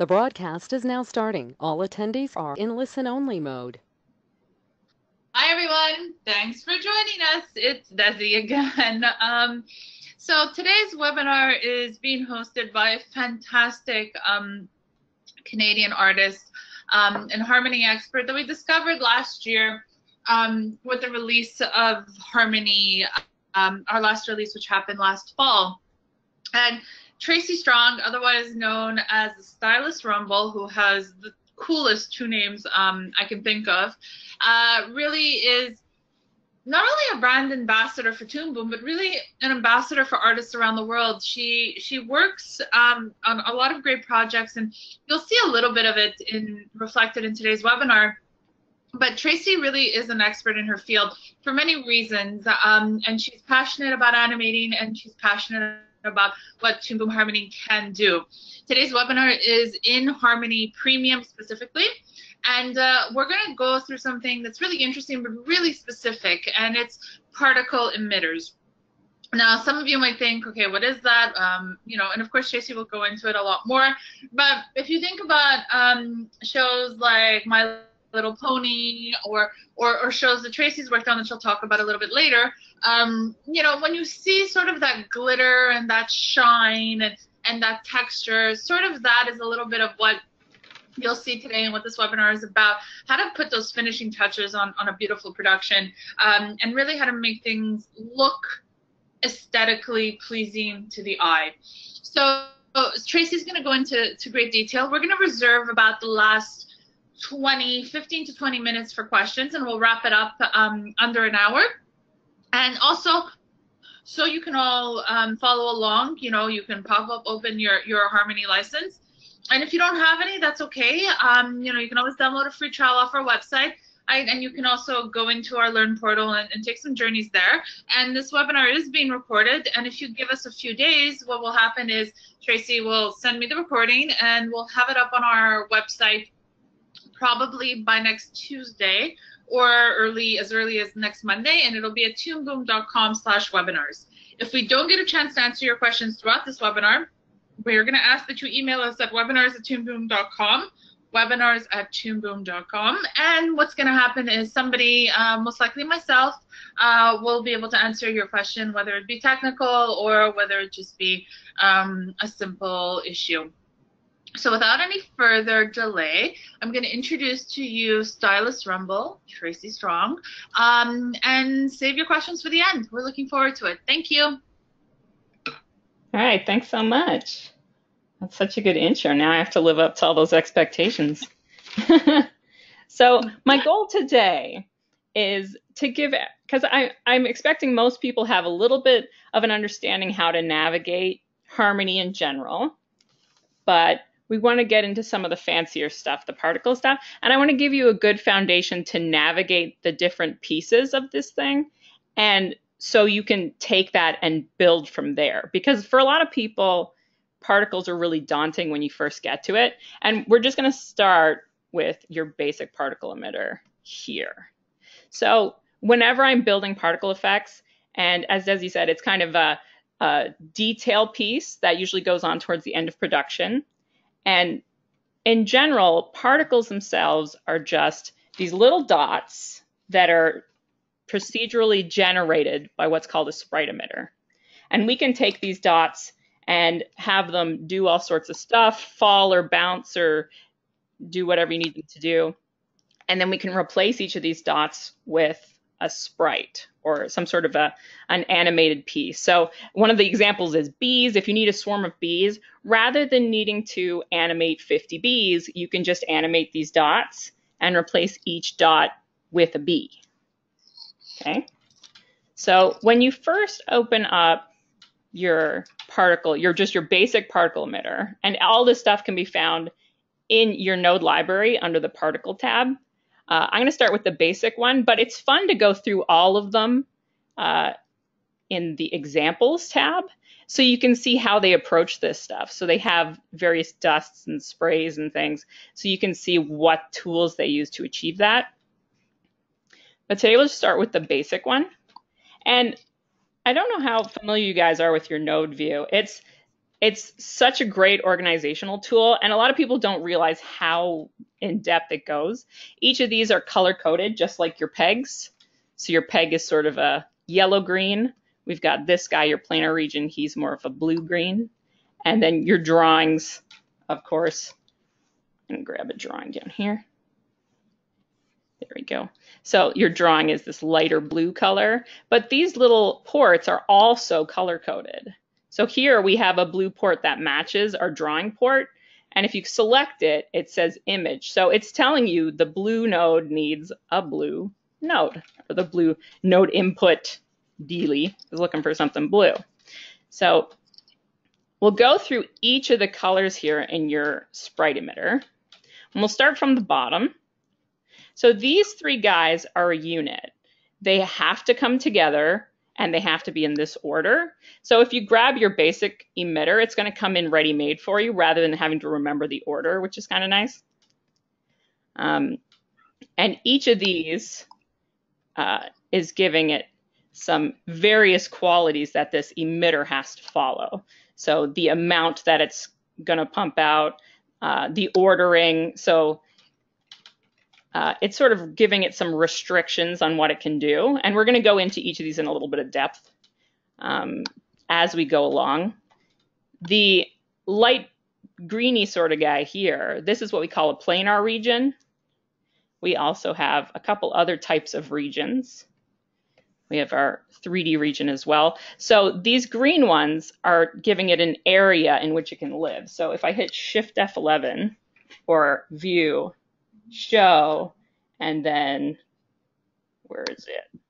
The broadcast is now starting. All attendees are in listen-only mode. Hi, everyone. Thanks for joining us. It's Desi again. So today's webinar is being hosted by a fantastic Canadian artist and harmony expert that we discovered last year with the release of Harmony, our last release, which happened last fall. And Tracy Strong, otherwise known as the Stylist Rumble, who has the coolest two names I can think of, really is not only a brand ambassador for Toon Boom, but really an ambassador for artists around the world. She works on a lot of great projects, and you'll see a little bit of it reflected in today's webinar. But Tracy really is an expert in her field for many reasons, and she's passionate about animating, and she's passionate about what Toon Boom Harmony can do. Today's webinar is in Harmony Premium specifically, and we're going to go through something that's really interesting but really specific, and it's particle emitters. Now, some of you might think, okay, what is that? And of course, Tracy will go into it a lot more. But if you think about shows like My Little Pony or shows that Tracy's worked on that she'll talk about a little bit later, when you see sort of that glitter and that shine and that texture, sort of that is a little bit of what you'll see today and what this webinar is about, how to put those finishing touches on a beautiful production, and really how to make things look aesthetically pleasing to the eye. So Tracy's going to go into great detail. We're going to reserve about the last 15 to 20 minutes for questions, and we'll wrap it up under an hour. And also, so you can all follow along, you can pop up, open your Harmony license. And if you don't have any, that's okay. You can always download a free trial off our website. And you can also go into our Learn portal and take some journeys there. And this webinar is being recorded. And if you give us a few days, what will happen is Tracy will send me the recording, and we'll have it up on our website probably by next Tuesday or as early as next Monday, and it'll be at toonboom.com/webinars. If we don't get a chance to answer your questions throughout this webinar, we're going to ask that you email us at webinars@toonboom.com, webinars@toonboom.com, and what's going to happen is somebody, most likely myself, will be able to answer your question, whether it be technical or whether it just be a simple issue. So without any further delay, I'm going to introduce to you Stylist Rumble, Tracy Strong, and save your questions for the end. We're looking forward to it. Thank you. All right, thanks so much. That's such a good intro. Now I have to live up to all those expectations. So my goal today is to give, because I'm expecting most people have a little bit of an understanding how to navigate Harmony in general, but we want to get into some of the fancier stuff, the particle stuff, and I want to give you a good foundation to navigate the different pieces of this thing, and so you can take that and build from there. Because for a lot of people, particles are really daunting when you first get to it, and we're just going to start with your basic particle emitter here. So whenever I'm building particle effects, and as Desi said, it's kind of a detail piece that usually goes on towards the end of production. And in general, particles themselves are just these little dots that are procedurally generated by what's called a sprite emitter. And we can take these dots and have them do all sorts of stuff, fall or bounce or do whatever you need them to do. And then we can replace each of these dots with a sprite or some sort of an animated piece. So one of the examples is bees. If you need a swarm of bees, rather than needing to animate 50 bees, you can just animate these dots and replace each dot with a bee. Okay. So when you first open up your particle, your basic particle emitter, and all this stuff can be found in your node library under the particle tab. I'm going to start with the basic one, but it's fun to go through all of them in the examples tab so you can see how they approach this stuff. So they have various dusts and sprays and things, so you can see what tools they use to achieve that. But today we'll start with the basic one. And I don't know how familiar you guys are with your node view. it's such a great organizational tool, and a lot of people don't realize how in depth it goes. Each of these are color coded, just like your pegs. So your peg is sort of a yellow-green. We've got this guy, your planar region, he's more of a blue-green. And then your drawings, of course, I'm gonna grab a drawing down here. There we go. So your drawing is this lighter blue color, but these little ports are also color coded. So here we have a blue port that matches our drawing port. And if you select it, it says image. So it's telling you the blue node needs a blue node, or the blue node input dealie is looking for something blue. So we'll go through each of the colors here in your Sprite Emitter. And we'll start from the bottom. So these three guys are a unit. They have to come together and they have to be in this order. So if you grab your basic emitter, it's going to come in ready-made for you rather than having to remember the order, which is kind of nice. And each of these is giving it some various qualities that this emitter has to follow. So the amount that it's going to pump out, the ordering. So it's sort of giving it some restrictions on what it can do. And we're going to go into each of these in a little bit of depth as we go along. The light greeny sort of guy here, this is what we call a planar region. We also have a couple other types of regions. We have our 3D region as well. So these green ones are giving it an area in which it can live. So if I hit Shift F11 or View, Show, and then, where is it?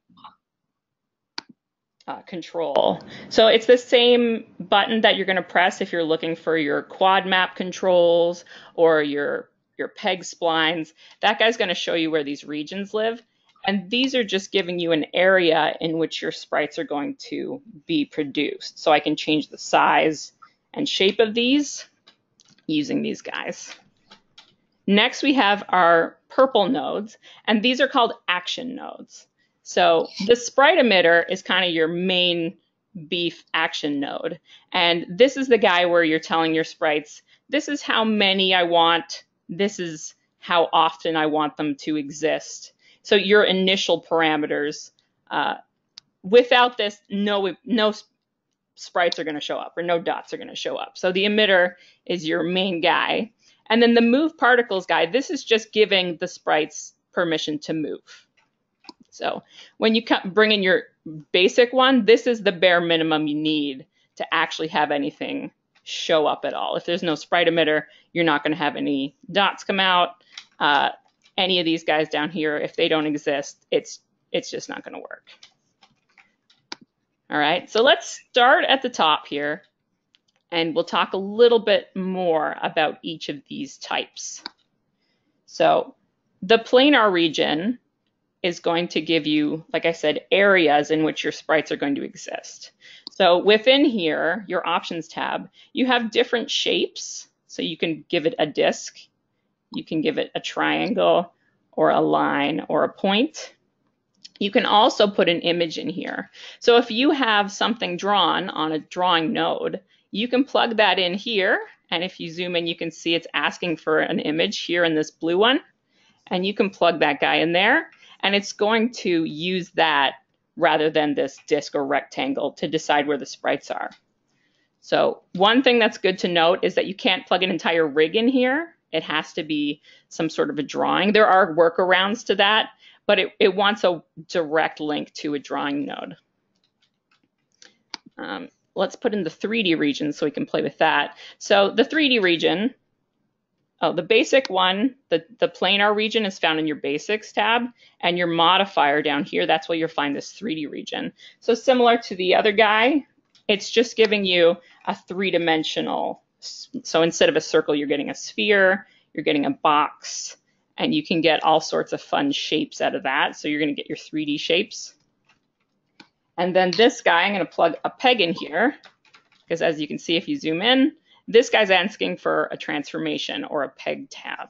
Control. So it's the same button that you're going to press if you're looking for your quad map controls or your peg splines. That guy's going to show you where these regions live. And these are just giving you an area in which your sprites are going to be produced. So I can change the size and shape of these using these guys. Next, we have our purple nodes, and these are called action nodes. So the Sprite Emitter is kind of your main beef action node. And this is the guy where you're telling your sprites, this is how many I want, this is how often I want them to exist. So your initial parameters, without this, no sprites are going to show up, or no dots are going to show up. So the emitter is your main guy. And then the move particles guy, this is just giving the sprites permission to move. So when you bring in your basic one, this is the bare minimum you need to actually have anything show up at all. If there's no Sprite Emitter, you're not going to have any dots come out. Any of these guys down here, if they don't exist, it's just not going to work. All right, so let's start at the top here, and we'll talk a little bit more about each of these types. So the planar region is going to give you, like I said, areas in which your sprites are going to exist. So within here, your options tab, you have different shapes. So you can give it a disk, you can give it a triangle or a line or a point. You can also put an image in here. So if you have something drawn on a drawing node, you can plug that in here. And if you zoom in, you can see it's asking for an image here in this blue one. And you can plug that guy in there. And it's going to use that rather than this disk or rectangle to decide where the sprites are. So one thing that's good to note is that you can't plug an entire rig in here. It has to be some sort of a drawing. There are workarounds to that, but it wants a direct link to a drawing node. Let's put in the 3D region so we can play with that. So the 3D region, the basic one, the planar region is found in your basics tab, and your modifier down here, that's where you'll find this 3D region. So similar to the other guy, it's just giving you a three-dimensional. So instead of a circle, you're getting a sphere, you're getting a box, and you can get all sorts of fun shapes out of that. So you're going to get your 3D shapes. And then this guy, I'm going to plug a peg in here, because as you can see, if you zoom in, this guy's asking for a transformation or a peg tab.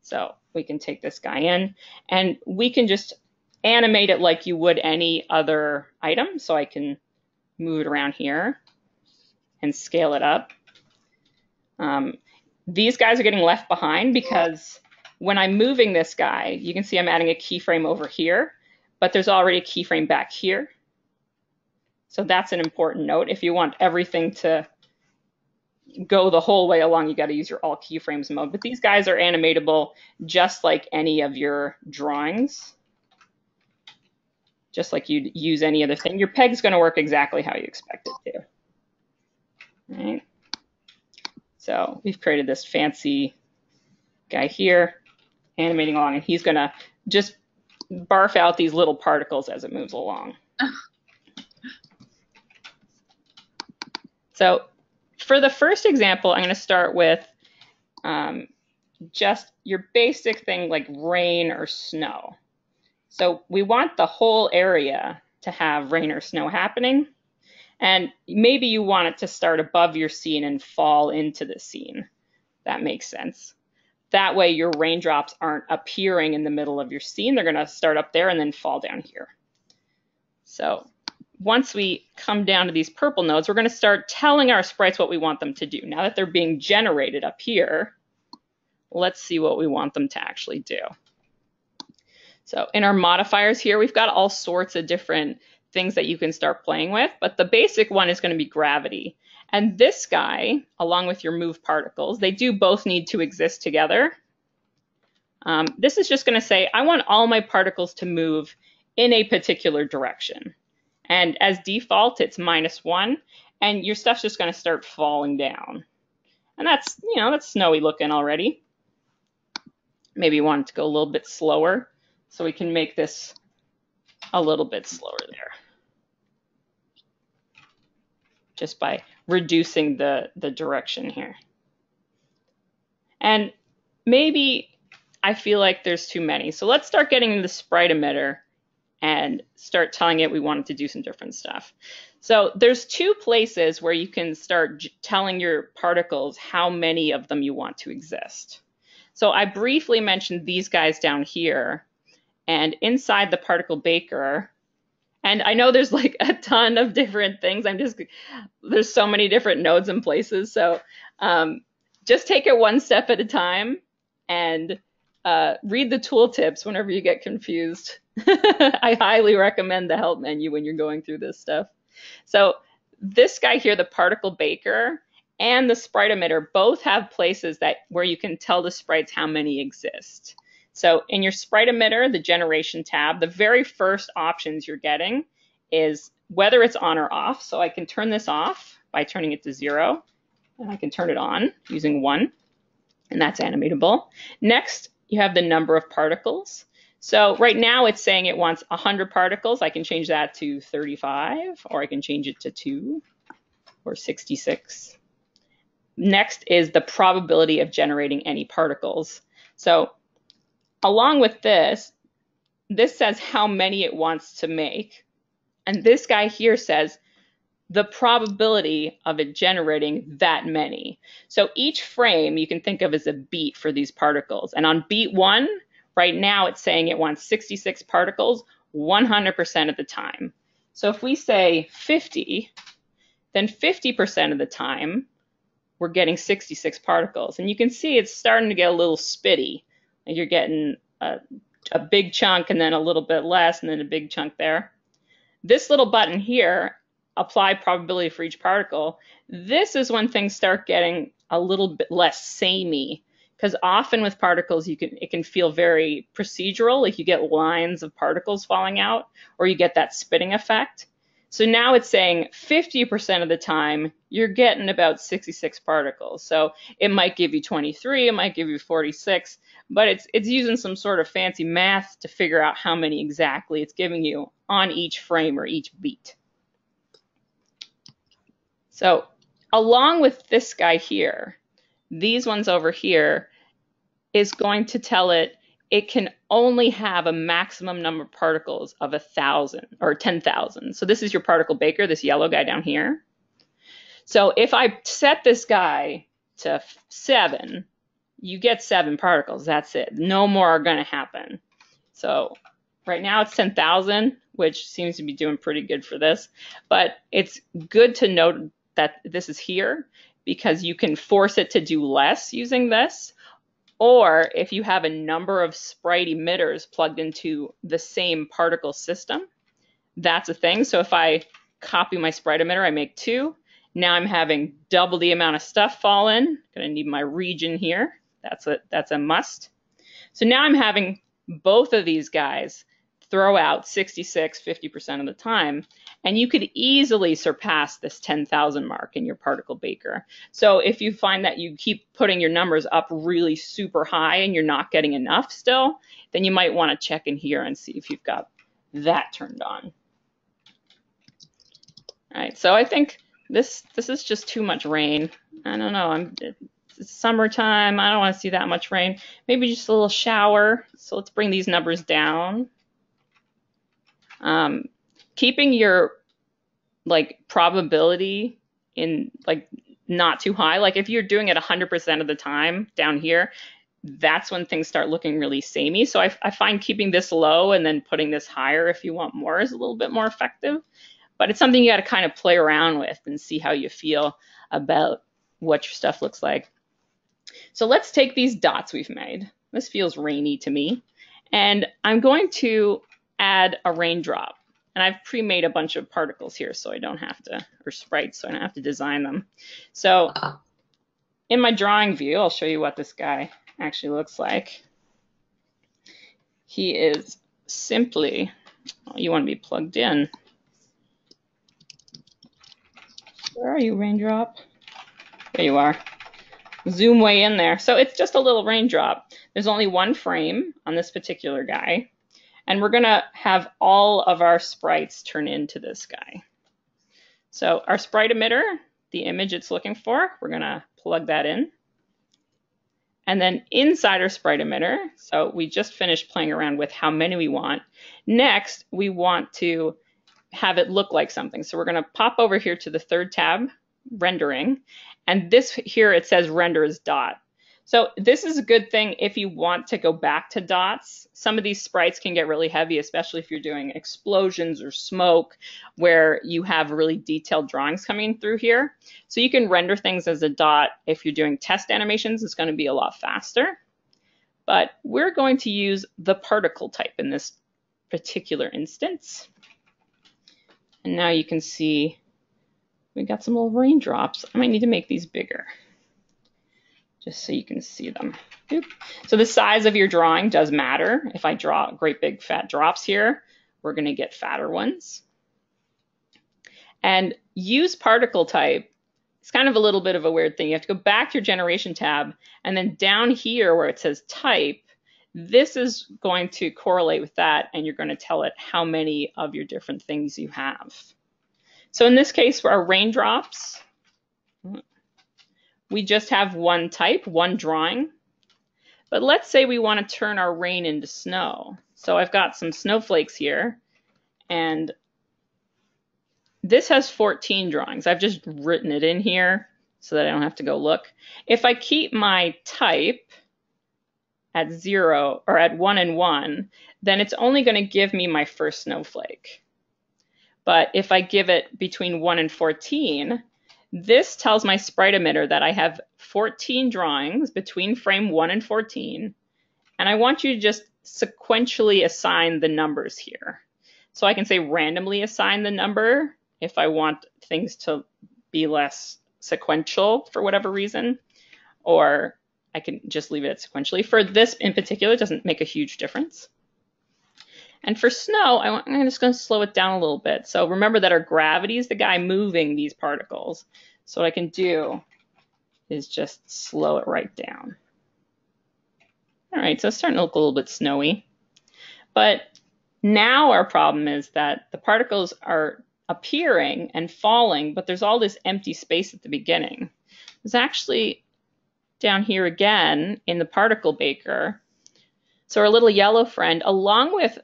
So we can take this guy in, and we can just animate it like you would any other item. So I can move it around here. and scale it up. These guys are getting left behind because when I'm moving this guy, you can see I'm adding a keyframe over here, but there's already a keyframe back here. So that's an important note. If you want everything to go the whole way along, you got to use your all keyframes mode. But these guys are animatable just like any of your drawings, just like you'd use any other thing. Your peg's going to work exactly how you expect it to. All right. So we've created this fancy guy here, animating along, and he's going to just barf out these little particles as it moves along. So for the first example, I'm going to start with just your basic thing like rain or snow. So we want the whole area to have rain or snow happening. And maybe you want it to start above your scene and fall into the scene. That makes sense. That way your raindrops aren't appearing in the middle of your scene. They're going to start up there and then fall down here. So once we come down to these purple nodes, we're going to start telling our sprites what we want them to do. Now that they're being generated up here, let's see what we want them to actually do. So in our modifiers here, we've got all sorts of different things that you can start playing with, but the basic one is going to be gravity. And this guy, along with your move particles, they do both need to exist together. This is just going to say, I want all my particles to move in a particular direction. And as default, it's -1, and your stuff's just going to start falling down. And that's, you know, that's snowy looking already. Maybe you want it to go a little bit slower, so we can make this a little bit slower there, just by reducing the direction here. And maybe I feel like there's too many. So let's start getting into the Sprite Emitter and start telling it we want it to do some different stuff. So there's two places where you can start telling your particles how many of them you want to exist. So I briefly mentioned these guys down here, and inside the particle baker, and I know there's like a ton of different things. There's so many different nodes and places. So just take it one step at a time and read the tooltips whenever you get confused. I highly recommend the help menu when you're going through this stuff. So this guy here, the particle baker and the Sprite Emitter, both have places where you can tell the sprites how many exist. So in your Sprite Emitter, the generation tab, the very first options you're getting is whether it's on or off. So I can turn this off by turning it to 0, and I can turn it on using 1, and that's animatable. Next, you have the number of particles. So right now it's saying it wants 100 particles. I can change that to 35, or I can change it to 2 or 66. Next is the probability of generating any particles. So along with this says how many it wants to make. And this guy here says the probability of it generating that many. So each frame you can think of as a beat for these particles. And on beat 1, right now it's saying it wants 66 particles 100% of the time. So if we say 50, then 50% of the time we're getting 66 particles. And you can see it's starting to get a little spitty. You're getting a big chunk and then a little bit less and then a big chunk there. This little button here, apply probability for each particle, this is when things start getting a little bit less samey, because often with particles it can feel very procedural, like you get lines of particles falling out, or you get that spitting effect. So now it's saying 50% of the time you're getting about 66 particles. So it might give you 23, it might give you 46, but it's using some sort of fancy math to figure out how many exactly it's giving you on each frame or each beat. So along with this guy here, these ones over here is going to tell it can only have a maximum number of particles of 1,000 or 10,000. So this is your particle baker, this yellow guy down here. So if I set this guy to 7, you get 7 particles. That's it. No more are going to happen. So right now it's 10,000, which seems to be doing pretty good for this. But it's good to note that this is here because you can force it to do less using this. Or if you have a number of Sprite emitters plugged into the same particle system, that's a thing. So if I copy my Sprite emitter, I make 2. Now I'm having double the amount of stuff fall in. Gonna need my region here. That's a must. So now I'm having both of these guys throw out 66, 50% of the time. And you could easily surpass this 10,000 mark in your particle baker. So if you find that you keep putting your numbers up really super high and you're not getting enough still, then you might want to check in here and see if you've got that turned on. All right, so I think this is just too much rain. I don't know, it's summertime, I don't want to see that much rain. Maybe just a little shower. So let's bring these numbers down. Keeping your probability in not too high. Like if you're doing it 100% of the time down here, that's when things start looking really samey. So I find keeping this low and then putting this higher if you want more is a little bit more effective. But it's something you got to kind of play around with and see how you feel about what your stuff looks like. So let's take these dots we've made. This feels rainy to me. And I'm going to add a raindrop. And I've pre-made a bunch of particles here so I don't have to, or sprites, so I don't have to design them. So in my drawing view, I'll show you what this guy actually looks like. He is simply, you want to be plugged in. Where are you, Raindrop? There you are. Zoom way in there. So it's just a little raindrop. There's only one frame on this particular guy. And we're going to have all of our sprites turn into this guy. So our Sprite emitter, the image it's looking for, we're going to plug that in. And then inside our Sprite emitter, so we just finished playing around with how many we want. Next, we want to have it look like something. So we're going to pop over here to the third tab, rendering. And this here, it says render as dot. So this is a good thing if you want to go back to dots. Some of these sprites can get really heavy, especially if you're doing explosions or smoke where you have really detailed drawings coming through here. So you can render things as a dot. If you're doing test animations, it's going to be a lot faster. But we're going to use the particle type in this particular instance. And now you can see we got some little raindrops. I might need to make these bigger, just so you can see them. Boop. So the size of your drawing does matter. If I draw great big fat drops here, we're going to get fatter ones. And use particle type. It's kind of a little bit of a weird thing. You have to go back to your generation tab, and then down here where it says type, this is going to correlate with that, and you're going to tell it how many of your different things you have. So in this case, for our raindrops, we just have one type, one drawing. But let's say we want to turn our rain into snow. So I've got some snowflakes here, and this has 14 drawings. I've just written it in here so that I don't have to go look. If I keep my type at 0 or at 1 and 1, then it's only going to give me my first snowflake. But if I give it between 1 and 14, this tells my Sprite emitter that I have 14 drawings between frame 1 and 14, and I want you to just sequentially assign the numbers here. So I can say randomly assign the number if I want things to be less sequential for whatever reason, or I can just leave it sequentially. For this in particular, it doesn't make a huge difference. And for snow, I'm just going to slow it down a little bit. So remember that our gravity is the guy moving these particles. So what I can do is just slow it right down. All right, so it's starting to look a little bit snowy. But now our problem is that the particles are appearing and falling, but there's all this empty space at the beginning. There's actually down here again in the particle baker. So our little yellow friend, along with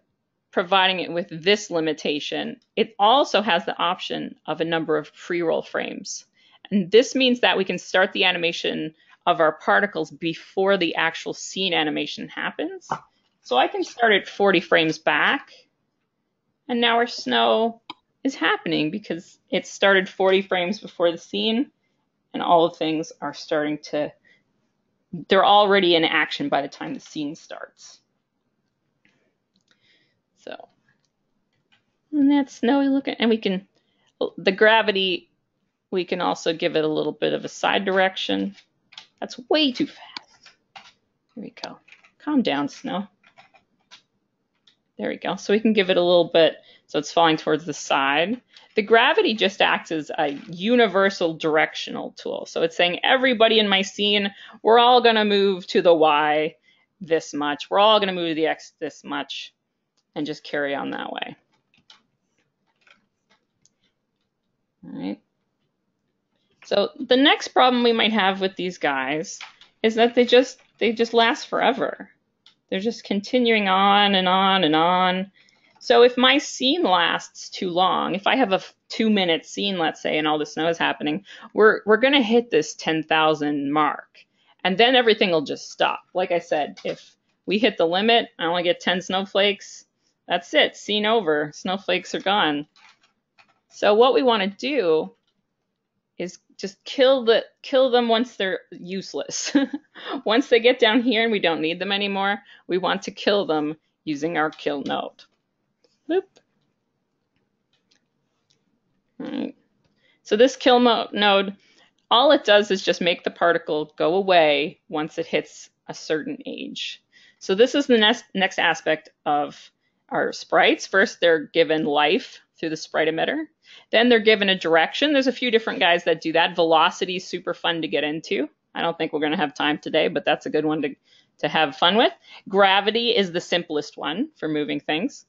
providing it with this limitation, it also has the option of a number of pre-roll frames. And this means that we can start the animation of our particles before the actual scene animation happens. So I can start at 40 frames back, and now our snow is happening because it started 40 frames before the scene, and all the things are starting to, they're already in action by the time the scene starts. So, and that's snowy looking, and we can, the gravity, we can also give it a little bit of a side direction. That's way too fast. There we go. Calm down, Snow. There we go. So we can give it a little bit, so it's falling towards the side. The gravity just acts as a universal directional tool. So it's saying everybody in my scene, we're all going to move to the Y this much. We're all going to move to the X this much, and just carry on that way. All right. So the next problem we might have with these guys is that they just last forever. They're just continuing on and on and on. So if my scene lasts too long, if I have a 2-minute scene, let's say, and all the snow is happening, we're going to hit this 10,000 mark. And then everything will just stop. Like I said, if we hit the limit, I only get 10 snowflakes. That's it. Scene over. Snowflakes are gone. So what we want to do is just kill them once they're useless. Once they get down here and we don't need them anymore, we want to kill them using our kill node. Boop. All right. So this kill node, all it does is just make the particle go away once it hits a certain age. So this is the next aspect of our sprites. First, they're given life through the Sprite Emitter. Then they're given a direction. There's a few different guys that do that. Velocity is super fun to get into. I don't think we're going to have time today, but that's a good one to have fun with. Gravity is the simplest one for moving things.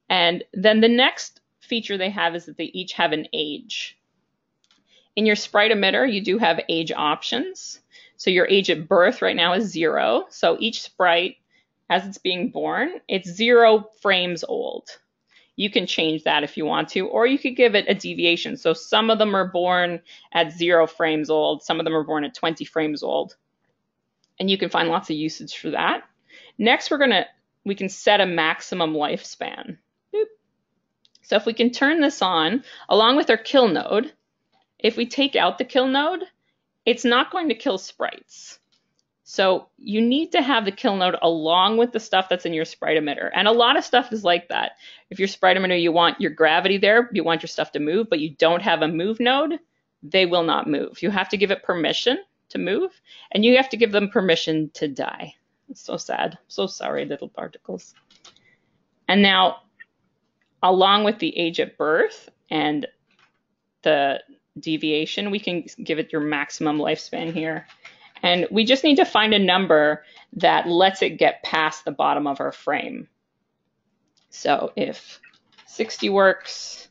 And then the next feature they have is that they each have an age. In your Sprite Emitter, you do have age options. So your age at birth right now is 0. So each sprite, as it's being born, it's 0 frames old. You can change that if you want to, or you could give it a deviation. So some of them are born at 0 frames old, some of them are born at 20 frames old. And you can find lots of usage for that. Next, we can set a maximum lifespan. Boop. So if we can turn this on, along with our kill node, if we take out the kill node, it's not going to kill sprites. So you need to have the kill node along with the stuff that's in your Sprite Emitter. And a lot of stuff is like that. If your Sprite Emitter, you want your gravity there, you want your stuff to move, but you don't have a move node, they will not move. You have to give it permission to move, and you have to give them permission to die. It's so sad. So sorry, little particles. And now, along with the age at birth and the deviation, we can give it your maximum lifespan here. And we just need to find a number that lets it get past the bottom of our frame. So if 60 works,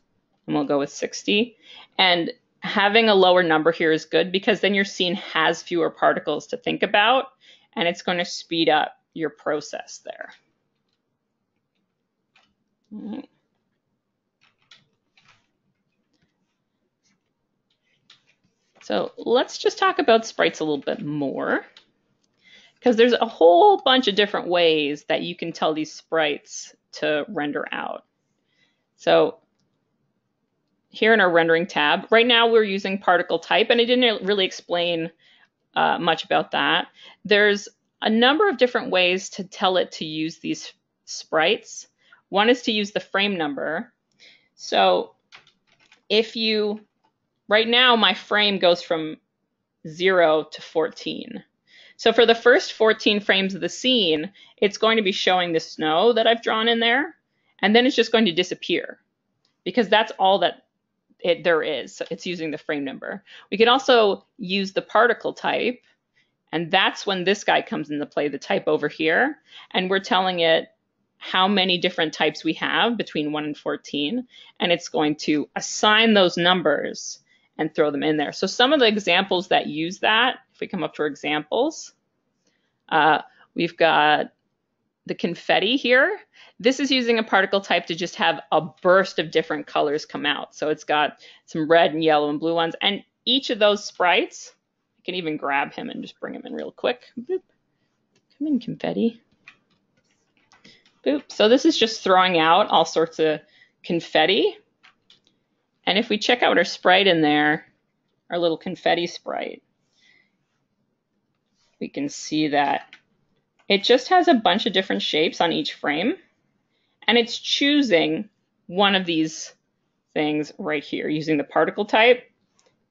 and we'll go with 60. And having a lower number here is good because then your scene has fewer particles to think about, and it's going to speed up your process there. All right. So let's just talk about sprites a little bit more, because there's a whole bunch of different ways that you can tell these sprites to render out. So here in our rendering tab, right now we're using particle type, and I didn't really explain much about that. There's a number of different ways to tell it to use these sprites. One is to use the frame number. So if you, right now my frame goes from 0 to 14. So for the first 14 frames of the scene, it's going to be showing the snow that I've drawn in there, and then it's just going to disappear because that's all that there is. So it's using the frame number. We could also use the particle type, and that's when this guy comes into play, the type over here, and we're telling it how many different types we have between 1 and 14, and it's going to assign those numbers and throw them in there. So some of the examples that use that, if we come up to our examples, we've got the confetti here. This is using a particle type to just have a burst of different colors come out. So it's got some red and yellow and blue ones. And each of those sprites, I can even grab him and just bring him in real quick. Boop. Come in, confetti. Boop. So this is just throwing out all sorts of confetti. And if we check out our sprite in there, our little confetti sprite, we can see that it just has a bunch of different shapes on each frame, and it's choosing one of these things right here using the particle type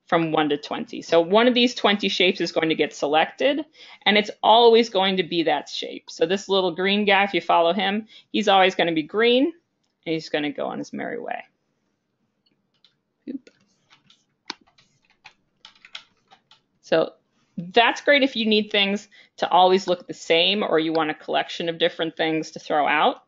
from 1 to 20. So one of these 20 shapes is going to get selected, and it's always going to be that shape. So this little green guy, if you follow him, he's always going to be green, and he's going to go on his merry way. Oop. So that's great if you need things to always look the same, or you want a collection of different things to throw out.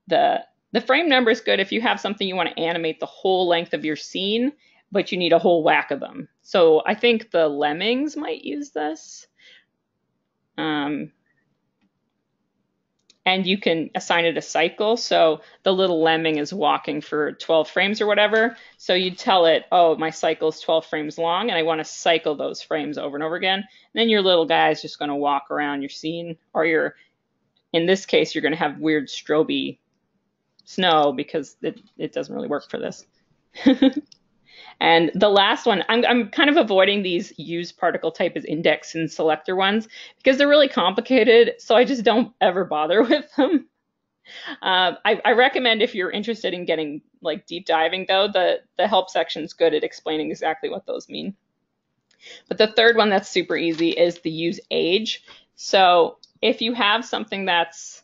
The frame number is good if you have something you want to animate the whole length of your scene, but you need a whole whack of them. So I think the lemmings might use this. And you can assign it a cycle. So the little lemming is walking for 12 frames or whatever. So you tell it, oh, my cycle is 12 frames long, and I want to cycle those frames over and over again. And then your little guy is just going to walk around your scene, or in this case, you're going to have weird stroby snow because it doesn't really work for this. And the last one, I'm kind of avoiding these use particle type as index and selector ones because they're really complicated, so I just don't ever bother with them. I recommend if you're interested in getting like deep diving though, the help section is good at explaining exactly what those mean. But the third one that's super easy is the use age. So if you have something that's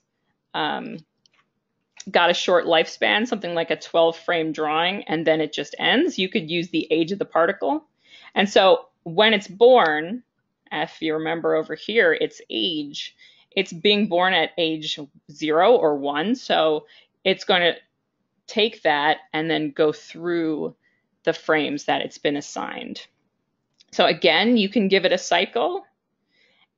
got a short lifespan, something like a 12 frame drawing, and then it just ends, you could use the age of the particle. And so when it's born, if you remember over here, its age, it's being born at age 0 or 1. So it's going to take that and then go through the frames that it's been assigned. So again, you can give it a cycle.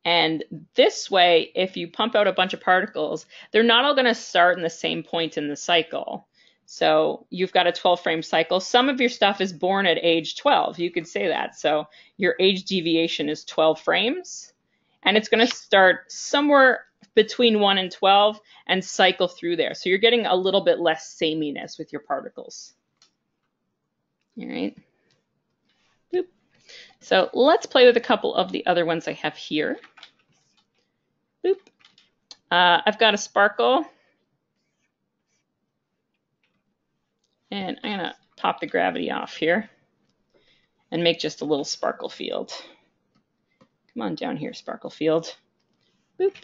And this way, if you pump out a bunch of particles, they're not all going to start in the same point in the cycle. So you've got a 12 frame cycle. Some of your stuff is born at age 12. You could say that. So your age deviation is 12 frames. And it's going to start somewhere between 1 and 12 and cycle through there. So you're getting a little bit less sameness with your particles. All right. Boop. So let's play with a couple of the other ones I have here. Boop. I've got a sparkle. And I'm going to pop the gravity off here and make just a little sparkle field. Come on down here, sparkle field. Boop.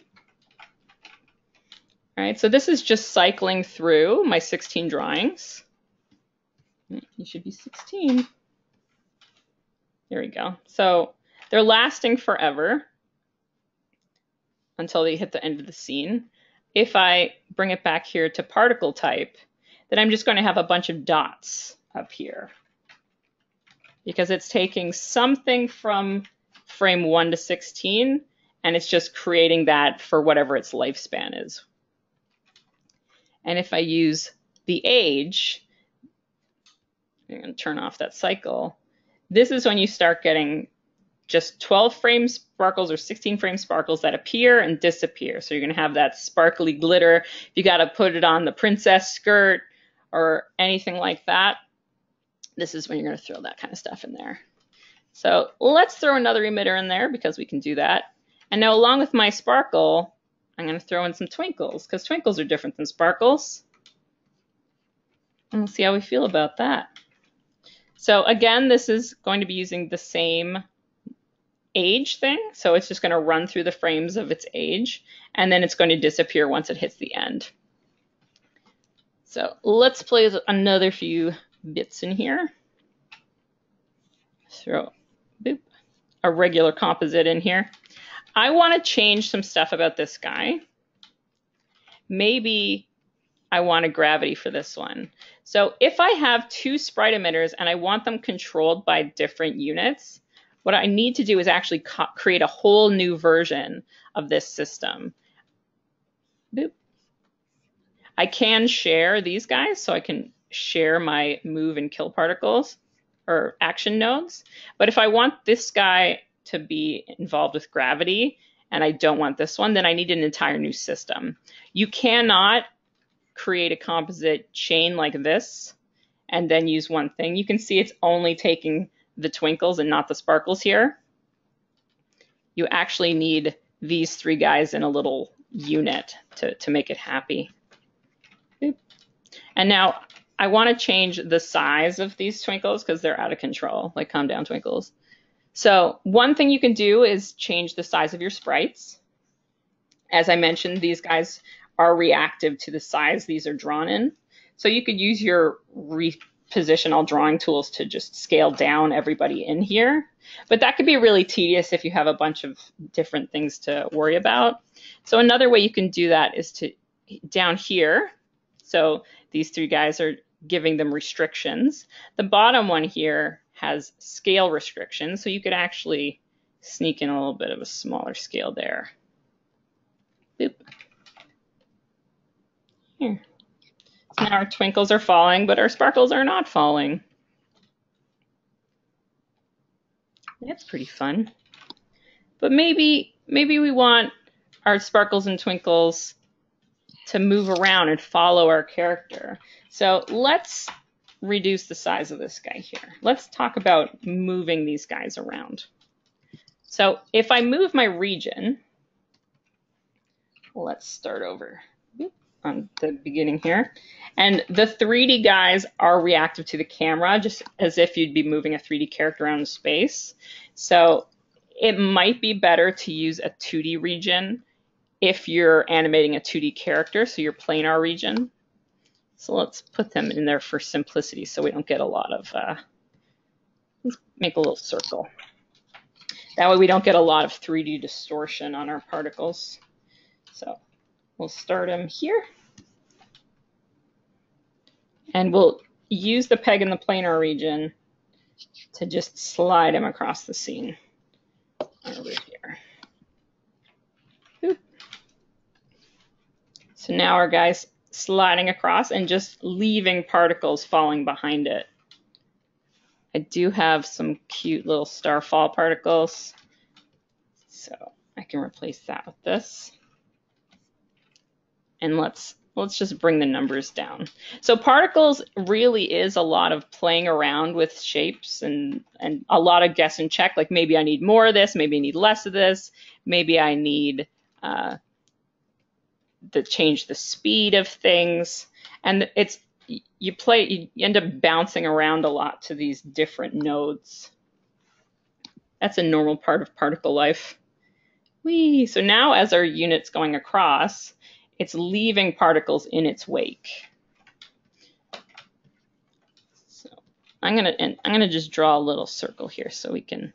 All right, so this is just cycling through my 16 drawings. You should be 16. There we go. So they're lasting forever until they hit the end of the scene. If I bring it back here to particle type, then I'm just going to have a bunch of dots up here because it's taking something from frame 1 to 16 and it's just creating that for whatever its lifespan is. And if I use the age, I'm going to turn off that cycle. This is when you start getting just 12 frame sparkles or 16 frame sparkles that appear and disappear. So you're going to have that sparkly glitter. If you got to put it on the princess skirt or anything like that, this is when you're going to throw that kind of stuff in there. So let's throw another emitter in there because we can do that. And now along with my sparkle, I'm going to throw in some twinkles because twinkles are different than sparkles. And we'll see how we feel about that. So again, this is going to be using the same age thing. So it's just going to run through the frames of its age, and then it's going to disappear once it hits the end. So let's play with another few bits in here. Throw boop, a regular composite in here. I want to change some stuff about this guy. Maybe I want a gravity for this one. So if I have 2 sprite emitters and I want them controlled by different units, what I need to do is actually create a whole new version of this system. Boop. I can share these guys, so I can share my move and kill particles or action nodes. But if I want this guy to be involved with gravity and I don't want this one, then I need an entire new system. You cannot create a composite chain like this and then use one thing. You can see it's only taking the twinkles and not the sparkles here. You actually need these three guys in a little unit to make it happy. Boop. And now I want to change the size of these twinkles because they're out of control, like calm down twinkles. So one thing you can do is change the size of your sprites. As I mentioned, these guys are reactive to the size these are drawn in. So you could use your repositional drawing tools to just scale down everybody in here. But that could be really tedious if you have a bunch of different things to worry about. So another way you can do that is to down here. So these three guys are giving them restrictions. The bottom one here has scale restrictions, so you could actually sneak in a little bit of a smaller scale there. Boop. Here. So now our twinkles are falling, but our sparkles are not falling. That's pretty fun. But maybe we want our sparkles and twinkles to move around and follow our character. So let's reduce the size of this guy here. Let's talk about moving these guys around. So if I move my region, let's start over on the beginning here. And the 3D guys are reactive to the camera, just as if you'd be moving a 3D character around in space. So it might be better to use a 2D region if you're animating a 2D character, so your planar region. So let's put them in there for simplicity so we don't get a lot of, let's make a little circle. That way we don't get a lot of 3D distortion on our particles. So we'll start them here. And we'll use the peg in the planar region to just slide them across the scene over here. Boop. So now our guy's sliding across and just leaving particles falling behind it. I do have some cute little starfall particles, so I can replace that with this. And let's just bring the numbers down. So particles really is a lot of playing around with shapes and a lot of guess and check, like maybe I need more of this, maybe I need less of this, maybe I need to change the speed of things. And it's you end up bouncing around a lot to these different nodes. That's a normal part of particle life. Whee! So now as our unit's going across, it's leaving particles in its wake. So I'm gonna just draw a little circle here so we can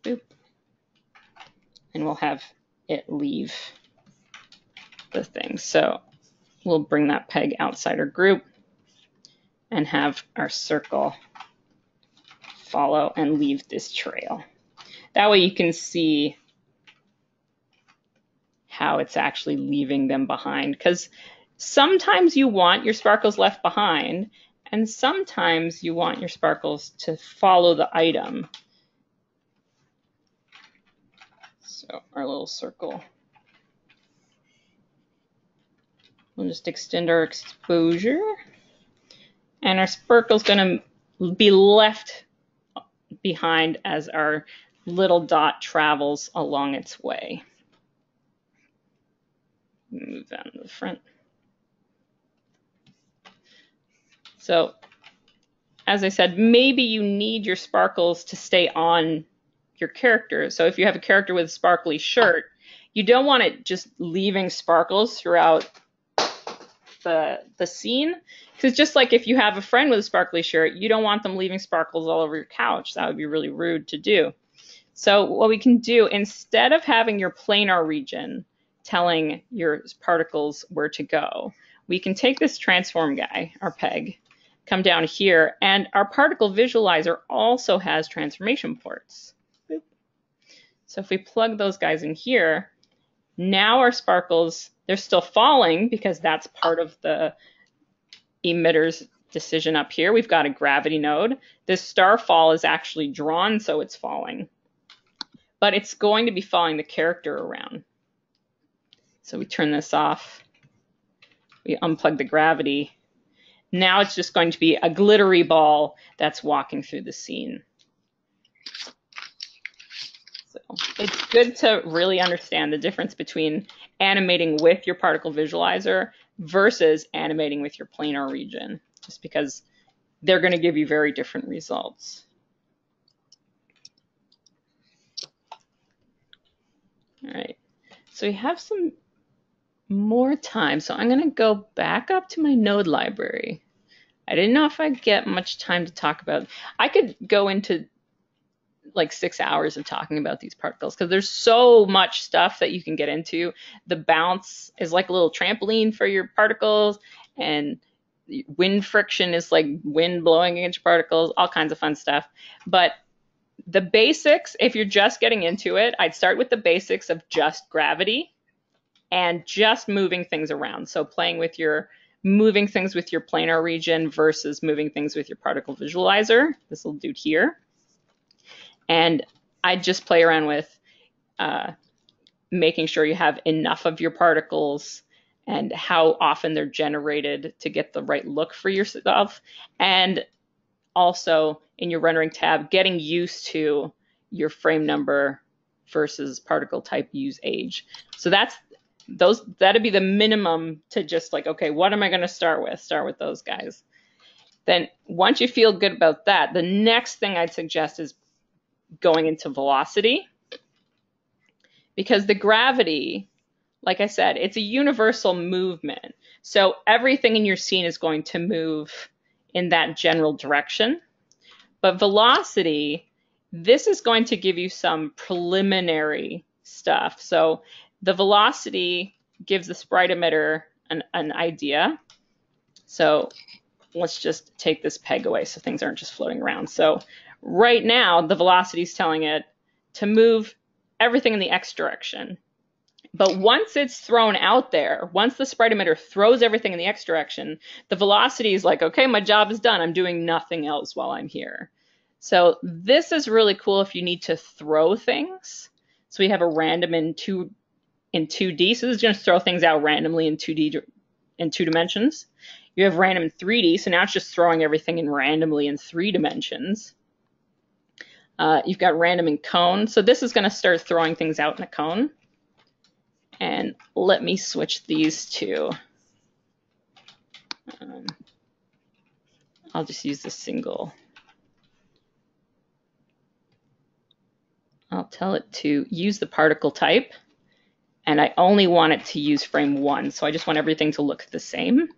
boop, and we'll have it leave the thing. So we'll bring that peg outside our group and have our circle follow and leave this trail. That way you can see how it's actually leaving them behind, because sometimes you want your sparkles left behind and sometimes you want your sparkles to follow the item. So our little circle. We'll just extend our exposure and our sparkle's going to be left behind as our little dot travels along its way. Move that to the front. So, as I said, maybe you need your sparkles to stay on your character. So if you have a character with a sparkly shirt, you don't want it just leaving sparkles throughout the scene. Because just like if you have a friend with a sparkly shirt, you don't want them leaving sparkles all over your couch. That would be really rude to do. So what we can do, instead of having your planar region telling your particles where to go, we can take this transform guy, our peg, come down here, and our particle visualizer also has transformation ports. Boop. So if we plug those guys in here, now our sparkles, they're still falling because that's part of the emitter's decision up here. We've got a gravity node. This starfall is actually drawn so it's falling, but it's going to be following the character around. So we turn this off, we unplug the gravity, Now it's just going to be a glittery ball that's walking through the scene. So it's good to really understand the difference between animating with your particle visualizer versus animating with your planar region, just because they're going to give you very different results. All right, so we have some more time, so I'm going to go back up to my node library. I didn't know if I'd get much time to talk about. I could go into like 6 hours of talking about these particles because there's so much stuff that you can get into. The bounce is like a little trampoline for your particles, and wind friction is like wind blowing against your particles, all kinds of fun stuff. But the basics, if you're just getting into it, I'd start with the basics of just gravity and just moving things around. So playing with your moving things with your planar region versus moving things with your particle visualizer, this little dude here. And I just play around with making sure you have enough of your particles and how often they're generated to get the right look for yourself. And also in your rendering tab, getting used to your frame number versus particle type use age. So that'd be the minimum to just like, okay, what am I going to start with? Start with those guys. Then once you feel good about that, the next thing I'd suggest is going into velocity, because the gravity, like I said, it's a universal movement. So everything in your scene is going to move in that general direction. But velocity, this is going to give you some preliminary stuff. So the velocity gives the Sprite Emitter an idea. So let's just take this peg away so things aren't just floating around. So right now, the velocity is telling it to move everything in the X direction. But once it's thrown out there, once the Sprite Emitter throws everything in the X direction, the velocity is like, okay, my job is done. I'm doing nothing else while I'm here. So this is really cool if you need to throw things. So we have a random in 2D. So this is going to throw things out randomly in 2D, in 2 dimensions. You have random in 3D. So now it's just throwing everything in randomly in 3 dimensions. You've got random in cone. So this is going to start throwing things out in a cone. And let me switch these two. I'll just use the single. I'll tell it to use the particle type, and I only want it to use frame 1. So I just want everything to look the same.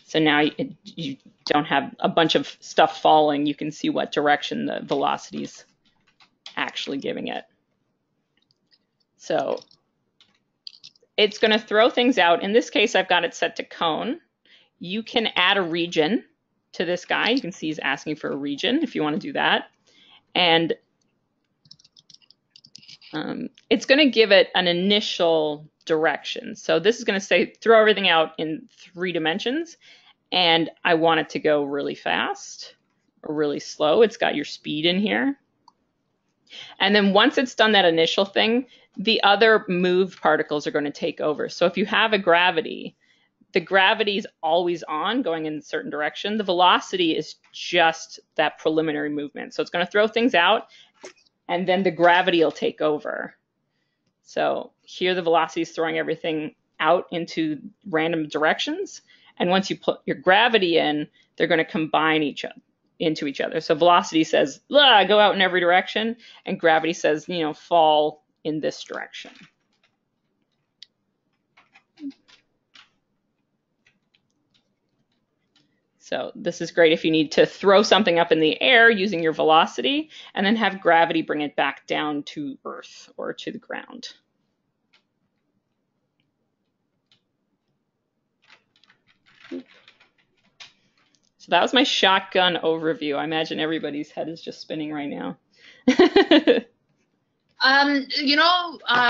So now you don't have a bunch of stuff falling. You can see what direction the velocity is actually giving it. So it's going to throw things out. In this case, I've got it set to cone. You can add a region to this guy. You can see he's asking for a region if you want to do that. And it's going to give it an initial direction. So this is going to say throw everything out in 3 dimensions. And I want it to go really fast or really slow. It's got your speed in here. And then once it's done that initial thing, the other moved particles are going to take over. So if you have a gravity, the gravity is always on, going in a certain direction. The velocity is just that preliminary movement. So it's going to throw things out, and then the gravity will take over. So here the velocity is throwing everything out into random directions. And once you put your gravity in, they're going to combine into each other. So velocity says, go out in every direction, and gravity says, fall in this direction. So this is great if you need to throw something up in the air using your velocity, and then have gravity bring it back down to Earth or to the ground. So that was my shotgun overview. I imagine everybody's head is just spinning right now.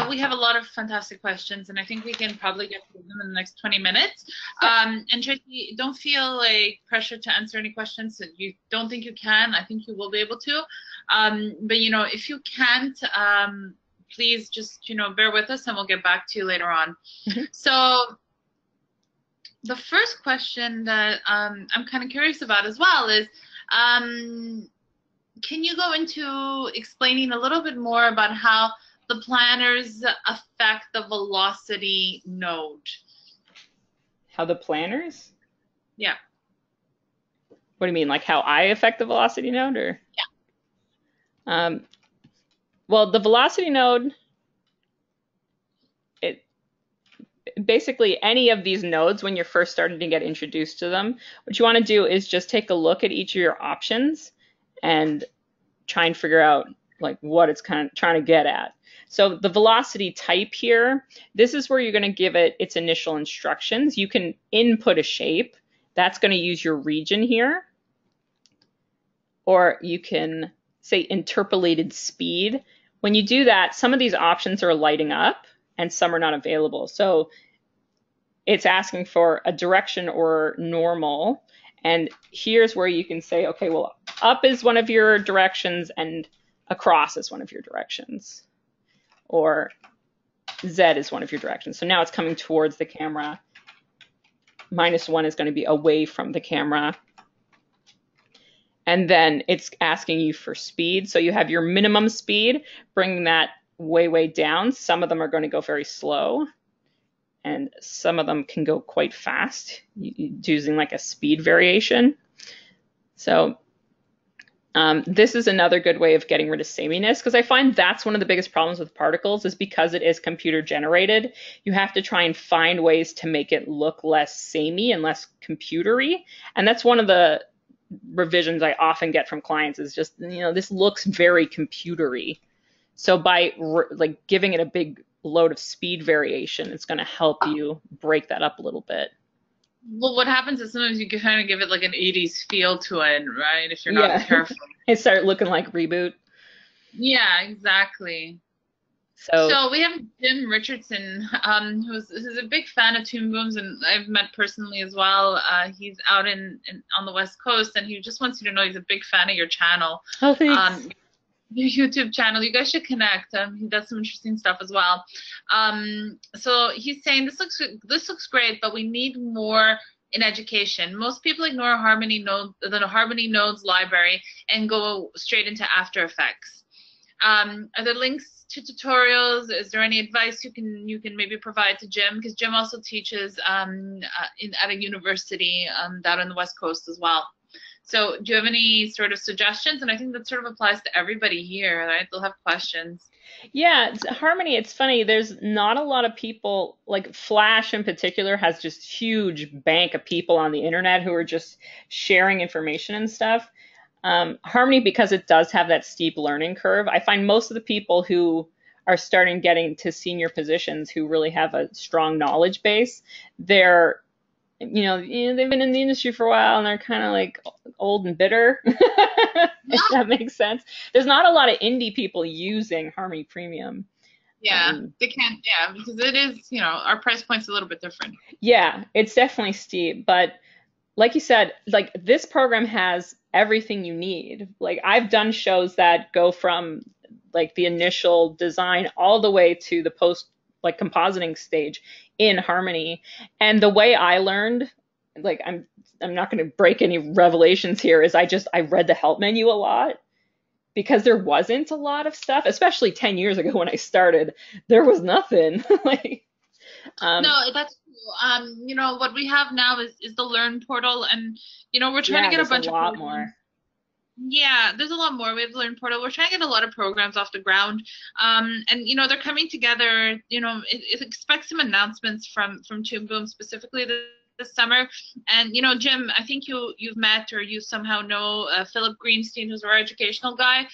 We have a lot of fantastic questions, and I think we can probably get to them in the next 20 minutes. And Tracy, don't feel like pressure to answer any questions that you don't think you can. I think you will be able to. But if you can't, please just bear with us, and we'll get back to you later on. Mm-hmm. So the first question that I'm kind of curious about as well is, can you go into explaining a little bit more about how the planners affect the velocity node? How the planners? Yeah. What do you mean, like how I affect the velocity node, or? Yeah. Well, the velocity node, basically any of these nodes, when you're first starting to get introduced to them, what you want to do is just take a look at each of your options and try and figure out like what it's kind of trying to get at. So the velocity type here, this is where you're going to give it its initial instructions. You can input a shape. That's going to use your region here. Or you can say interpolated speed. When you do that, some of these options are lighting up and some are not available. So it's asking for a direction or normal. And here's where you can say, okay, well, up is one of your directions and across is one of your directions. Or Z is one of your directions. So now it's coming towards the camera. -1 is going to be away from the camera. And then it's asking you for speed. So you have your minimum speed, bringing that way, way down. Some of them are going to go very slow. And some of them can go quite fast using like a speed variation. So this is another good way of getting rid of sameness, because I find that's one of the biggest problems with particles is because it is computer generated. You have to try and find ways to make it look less samey and less computery. And that's one of the revisions I often get from clients is just, this looks very computery. So by like giving it a big load of speed variation, it's going to help you break that up a little bit. Well, what happens is sometimes you can kind of give it like an 80s feel to it, right? If you're not careful. It start looking like Reboot. Yeah, exactly. So we have Jim Richardson, who's a big fan of Toon Booms, and I've met personally as well. He's out on the West Coast, and he just wants you to know he's a big fan of your channel. Oh, thanks. Your YouTube channel. You guys should connect. He does some interesting stuff as well. So he's saying this looks great, but we need more in education. Most people ignore the Harmony Nodes library and go straight into After Effects. Are there links to tutorials? Is there any advice you can maybe provide to Jim? Because Jim also teaches at a university down on the West Coast as well. So do you have any sort of suggestions? And I think that sort of applies to everybody here, right? They'll have questions. Yeah, Harmony, it's funny. There's not a lot of people, like Flash in particular has just huge bank of people on the internet who are just sharing information and stuff. Harmony, because it does have that steep learning curve, I find most of the people who are starting getting to senior positions who really have a strong knowledge base, they've been in the industry for a while and they're kind of like old and bitter, if that makes sense. There's not a lot of indie people using Harmony Premium. Yeah, they can't, because it is, our price point's a little bit different. Yeah, it's definitely steep, but like you said, like this program has everything you need. Like I've done shows that go from like the initial design all the way to the post like compositing stage in Harmony. And the way I learned, like I'm not going to break any revelations here, is I read the help menu a lot because there wasn't a lot of stuff, especially 10 years ago when I started, there was nothing. No, that's what we have now is the Learn portal, and we're trying to get a bunch of programs. More. Yeah, there's a lot more. We have the Learn portal. We're trying to get a lot of programs off the ground, and they're coming together. It expects some announcements from Toon Boom specifically this summer. And Jim, I think you've met or you somehow know Philip Greenstein, who's our educational guy.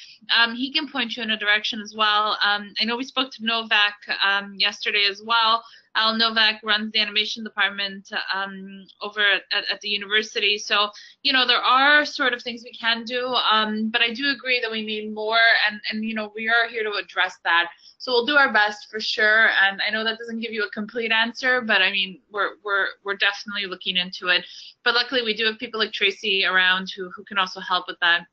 He can point you in a direction as well. I know we spoke to Novak yesterday as well. Al Novak runs the animation department over at the university. So, there are sort of things we can do, but I do agree that we need more, and we are here to address that. So we'll do our best for sure. And I know that doesn't give you a complete answer, but I mean, we're definitely looking into it. But luckily we do have people like Tracy around who can also help with that.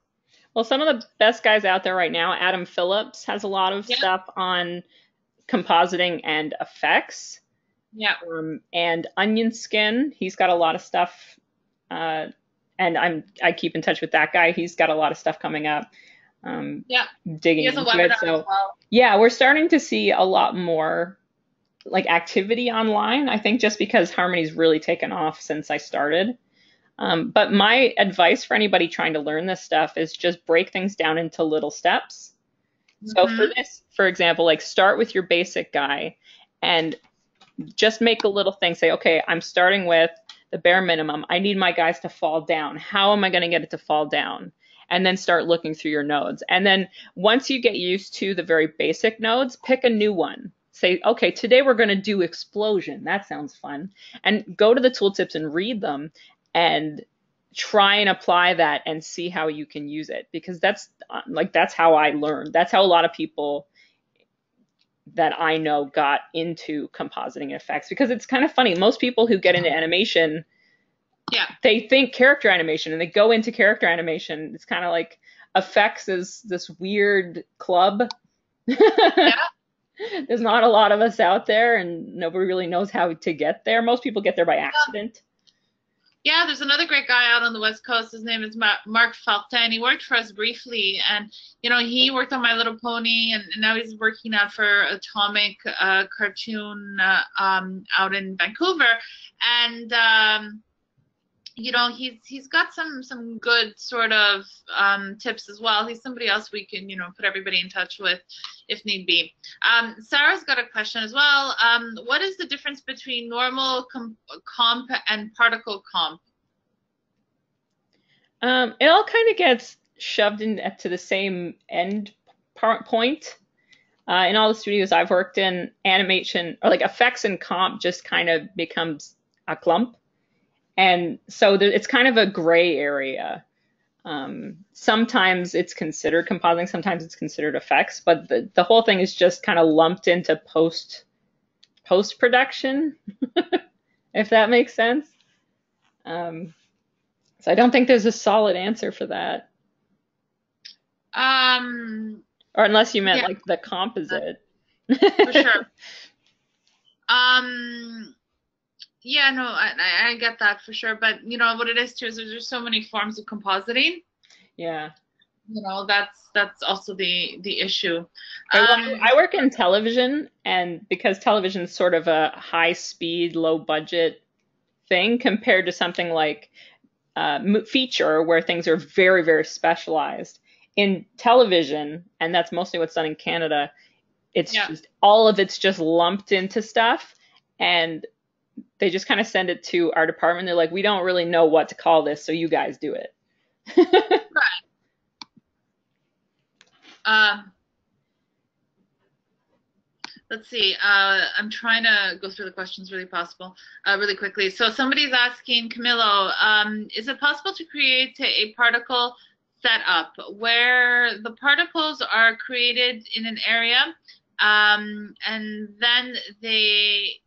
Well, some of the best guys out there right now, Adam Phillips has a lot of stuff on compositing and effects. Yeah. And Onion Skin, he's got a lot of stuff. And I keep in touch with that guy. He's got a lot of stuff coming up. Yeah. Digging He has a into webinar it. So as well. yeah, we're starting to see a lot more like activity online. I think just because Harmony's really taken off since I started. But my advice for anybody trying to learn this stuff is just break things down into little steps. So for this, for example, like start with your basic guy and just make a little thing. Say, okay, I'm starting with the bare minimum. I need my guys to fall down. How am I going to get it to fall down? And then start looking through your nodes. And then once you get used to the very basic nodes, pick a new one. Say, okay, today we're going to do explosion. That sounds fun. And go to the tooltips and read them and try and apply that and see how you can use it. Because that's how I learned. That's how a lot of people that I know got into compositing effects, because it's kind of funny. Most people who get into animation, they think character animation and they go into character animation. It's kind of like effects is this weird club. Yeah. There's not a lot of us out there and nobody really knows how to get there. Most people get there by accident. Yeah, there's another great guy out on the West Coast. His name is Mark Falta. He worked for us briefly, and he worked on My Little Pony, and now he's working out for Atomic Cartoon out in Vancouver. And he's got some good sort of tips as well. He's somebody else we can put everybody in touch with if need be. Sarah's got a question as well. What is the difference between normal comp and particle comp? It all kind of gets shoved into the same end point. In all the studios I've worked in, animation or like effects and comp just kind of becomes a clump. And so it's kind of a gray area. Sometimes it's considered compositing, sometimes it's considered effects, but the whole thing is just kind of lumped into post-production, if that makes sense. So I don't think there's a solid answer for that. Or unless you meant like the composite. For sure. Yeah, no, I get that for sure. But what it is too is there's so many forms of compositing. Yeah. That's also the issue. I work in television, and because television is sort of a high speed, low budget thing compared to something like feature where things are very, very specialized. In television, and that's mostly what's done in Canada, it's just all of it's just lumped into stuff, and they just kind of send it to our department. They're like, we don't really know what to call this, so you guys do it. Right. Let's see. I'm trying to go through the questions really quickly. So somebody's asking, Camilo, is it possible to create a particle setup where the particles are created in an area and then they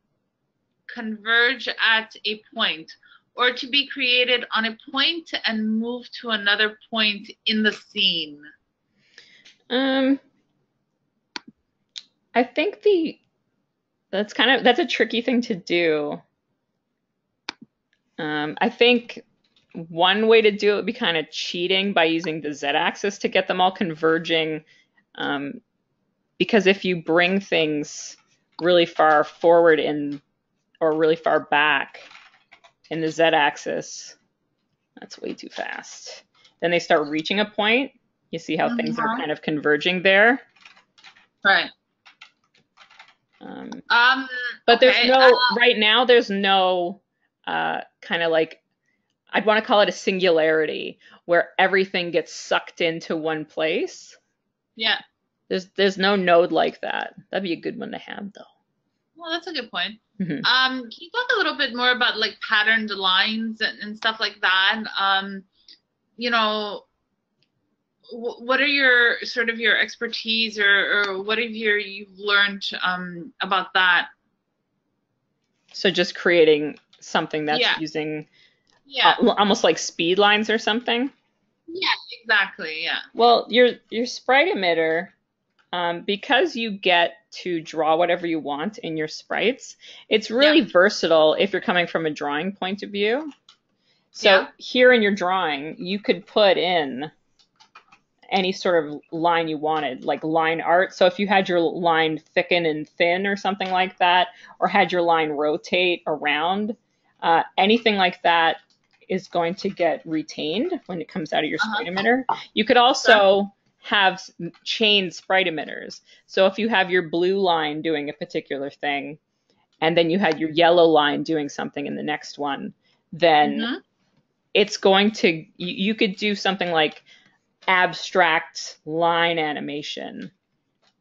converge at a point, or to be created on a point and move to another point in the scene? I think that's a tricky thing to do. I think one way to do it would be kind of cheating by using the z-axis to get them all converging, because if you bring things really far forward or really far back in the z-axis, that's way too fast. Then they start reaching a point. You see how things are kind of converging there. Right. But there's right now there's no kind of like, I'd want to call it a singularity where everything gets sucked into one place. Yeah. There's no node like that. That'd be a good one to have, though. Well, that's a good point. Mm-hmm. Can you talk a little bit more about like patterned lines and stuff like that? What are your sort of your expertise or what have you've learned about that? So just creating something that's using almost like speed lines or something? Yeah, exactly. Yeah. Well, your Sprite Emitter because you get to draw whatever you want in your sprites, it's really versatile if you're coming from a drawing point of view. So here in your drawing, you could put in any sort of line you wanted, like line art. So if you had your line thicken and thin or something like that, or had your line rotate around, anything like that is going to get retained when it comes out of your Sprite Emitter. You could also have chain Sprite Emitters. So if you have your blue line doing a particular thing, and then you had your yellow line doing something in the next one, then it's going to, you could do something like abstract line animation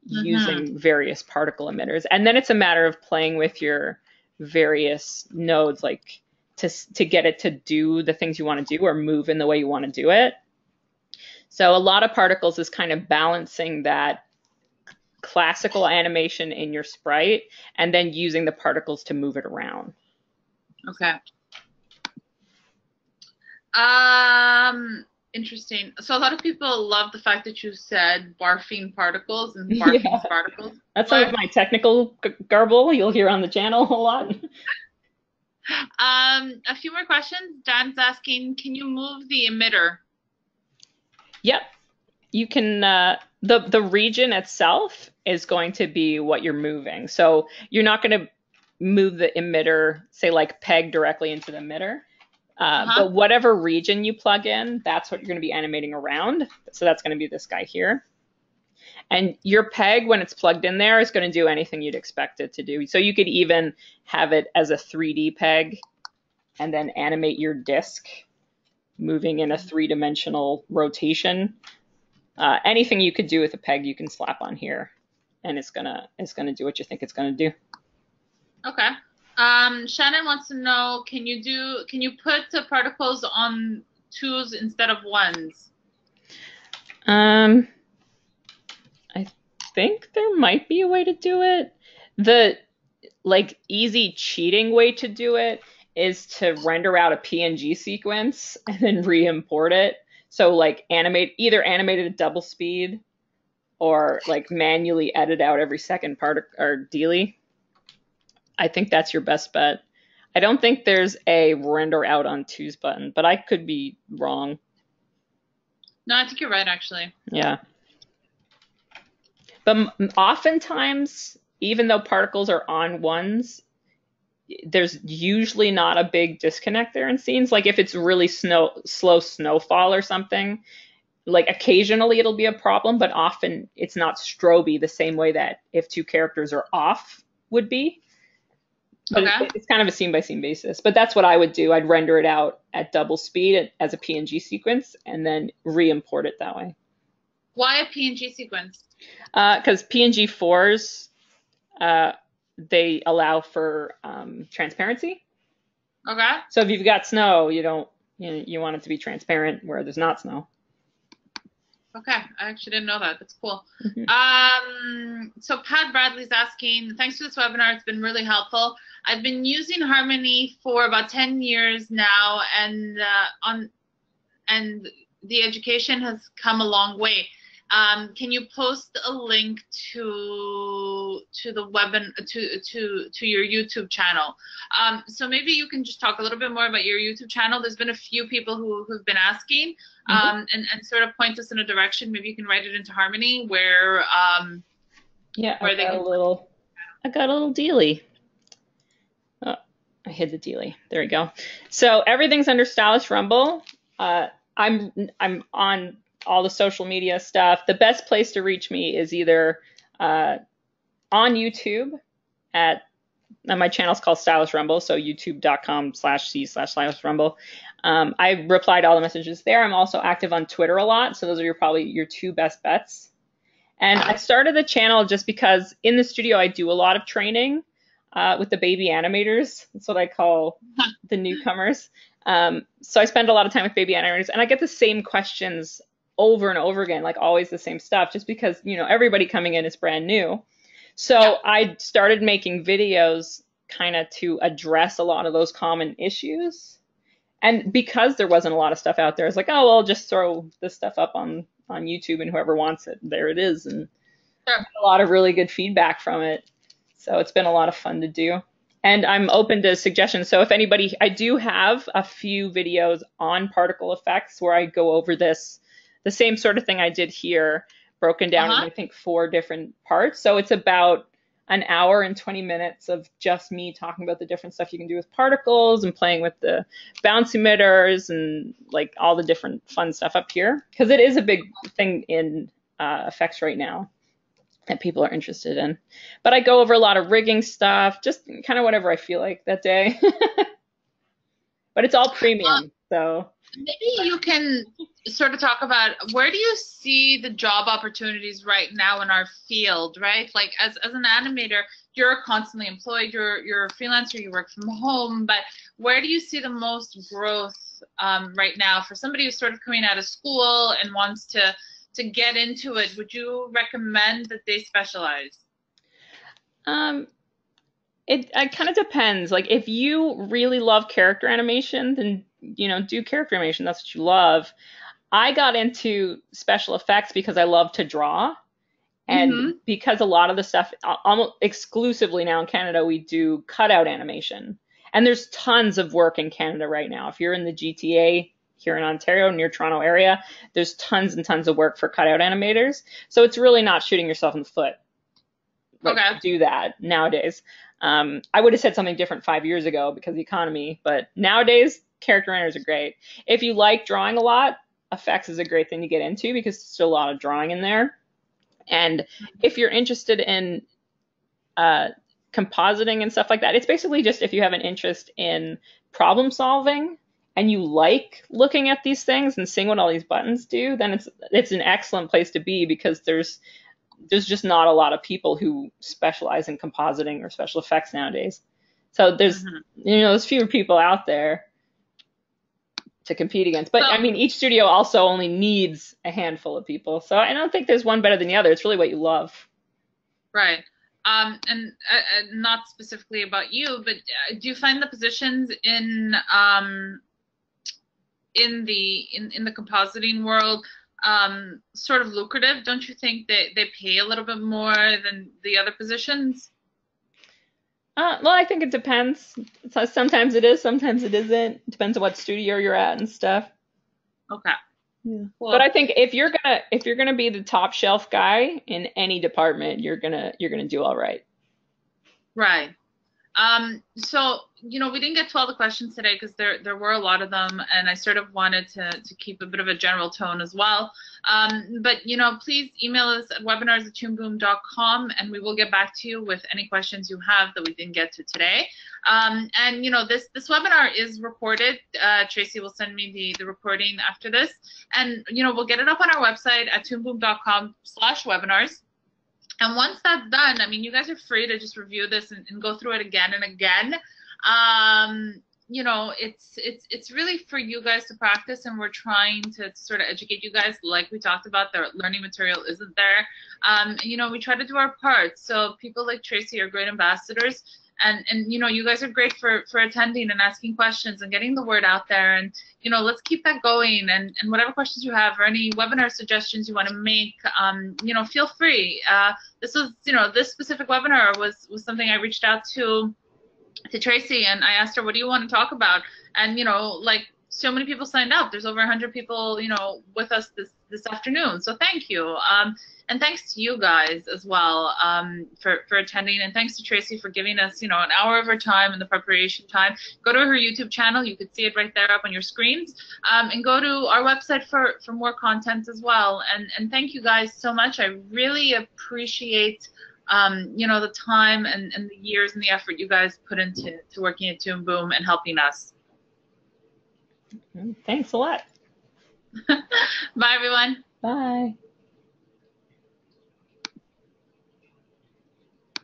using various particle emitters. And then it's a matter of playing with your various nodes, like to get it to do the things you want to do or move in the way you want to do it. So a lot of particles is kind of balancing that classical animation in your sprite and then using the particles to move it around. Okay. Interesting. So a lot of people love the fact that you said barfing particles and barfing particles. That's some of my technical garble you'll hear on the channel a lot. A few more questions. Dan's asking, can you move the emitter? Yep. You can, the region itself is going to be what you're moving. So you're not going to move the emitter, say like peg directly into the emitter. But whatever region you plug in, that's what you're going to be animating around. So that's going to be this guy here. And your peg, when it's plugged in there, is going to do anything you'd expect it to do. So you could even have it as a 3D peg and then animate your disk moving in a 3-dimensional rotation. Anything you could do with a peg, you can slap on here, and it's gonna do what you think it's gonna do. Okay. Shannon wants to know, can you put the particles on 2s instead of 1s? I think there might be a way to do it. The easy cheating way to do it is to render out a PNG sequence and then re-import it. So like either animate it at double speed or like manually edit out every second part or dealy. I think that's your best bet. I don't think there's a render out on 2's button, but I could be wrong. No, I think you're right, actually. Yeah. But oftentimes, even though particles are on 1s, there's usually not a big disconnect there in scenes. Like if it's really slow snowfall or something, like occasionally it'll be a problem, but often it's not stroby the same way that if 2 characters are off would be. But it's kind of a scene by scene basis. But that's what I would do. I'd render it out at double speed as a PNG sequence and then re-import it that way. Why a PNG sequence? Because PNG 4s, they allow for transparency. Okay. So if you've got snow, you want it to be transparent where there's not snow. Okay, I actually didn't know that. That's cool. So Pat Bradley's asking, thanks for this webinar. It's been really helpful. I've been using Harmony for about 10 years now, and the education has come a long way. Can you post a link to the to your YouTube channel? So maybe you can just talk a little bit more about your YouTube channel. There's been a few people who've been asking, and sort of point us in a direction. Maybe you can write it into Harmony where where I got a little dealy. Oh, I hid the dealy. There we go. So everything's under Stylish Rumble. I'm on all the social media stuff. The best place to reach me is either on YouTube my channel's called Stylish Rumble, so youtube.com/c/Stylish Rumble. I reply to all the messages there. I'm also active on Twitter a lot, so those are probably your 2 best bets. And I started the channel just because in the studio I do a lot of training with the baby animators. That's what I call the newcomers. So I spend a lot of time with baby animators, and I get the same questions over and over again, like always the same stuff, just because, everybody coming in is brand new. So I started making videos kind of to address a lot of those common issues. And because there wasn't a lot of stuff out there, it's like, oh, well, just throw this stuff up on YouTube and whoever wants it, there it is. And Sure. a lot of really good feedback from it. So it's been a lot of fun to do. And I'm open to suggestions. So if anybody, I do have a few videos on particle effects where I go over this, the same sort of thing I did here, broken down in I think 4 different parts. So it's about an hour and 20 minutes of just me talking about the different stuff you can do with particles and playing with the bounce emitters and like all the different fun stuff up here. Because it is a big thing in effects right now that people are interested in. But I go over a lot of rigging stuff, just kind of whatever I feel like that day. But it's all premium, so. Maybe you can sort of talk about where do you see the job opportunities right now in our field, right? Like as an animator, you're constantly employed, you're a freelancer, you work from home, but where do you see the most growth right now for somebody who's sort of coming out of school and wants to get into it? Would you recommend that they specialize? It kind of depends. Like if you really love character animation, then do character animation. That's what you love. I got into special effects because I love to draw, and because a lot of the stuff, almost exclusively now in Canada, we do cutout animation, and there's tons of work in Canada right now. If you're in the GTA here in Ontario, near Toronto area, there's tons and tons of work for cutout animators. So it's really not shooting yourself in the foot. Like, to do that nowadays. I would have said something different 5 years ago because of the economy, but nowadays character animators are great. If you like drawing a lot, effects is a great thing to get into because there's still a lot of drawing in there. And if you're interested in compositing and stuff like that, it's basically just if you have an interest in problem solving and you like looking at these things and seeing what all these buttons do, then it's an excellent place to be because there's just not a lot of people who specialize in compositing or special effects nowadays. So there's there's fewer people out there to compete against. But I mean, each studio also only needs a handful of people. So I don't think there's one better than the other. It's really what you love. Right. And not specifically about you, but do you find the positions in the compositing world sort of lucrative? Don't you think that they pay a little bit more than the other positions? Well, I think it depends. So sometimes it is, sometimes it isn't. It depends on what studio you're at and stuff. Okay. Yeah. Cool. But I think if you're gonna be the top shelf guy in any department, you're gonna do all right. Right. So, we didn't get to all the questions today because there were a lot of them, and I sort of wanted to keep a bit of a general tone as well. But, please email us at webinars@toonboom.com, and we will get back to you with any questions you have that we didn't get to today. And, this webinar is recorded. Tracy will send me the recording after this, and, we'll get it up on our website at toonboom.com/webinars. And once that's done, I mean, you guys are free to just review this and go through it again and again. It's really for you guys to practice, and we're trying to sort of educate you guys. Like we talked about, the learning material isn't there. We try to do our part. So people like Tracy are great ambassadors. And you guys are great for attending and asking questions and getting the word out there. And, let's keep that going. And whatever questions you have or any webinar suggestions you want to make, feel free. This was, this specific webinar was something I reached out to Tracy, and I asked her, what do you want to talk about? And, so many people signed up. There's over 100 people, with us this afternoon. So thank you. And thanks to you guys as well for attending. And thanks to Tracy for giving us, an hour of her time and the preparation time. Go to her YouTube channel. You can see it right there up on your screens. And go to our website for more content as well. And thank you guys so much. I really appreciate the time and the years and the effort you guys put into working at Toon Boom and helping us. Thanks a lot. Bye, everyone. Bye.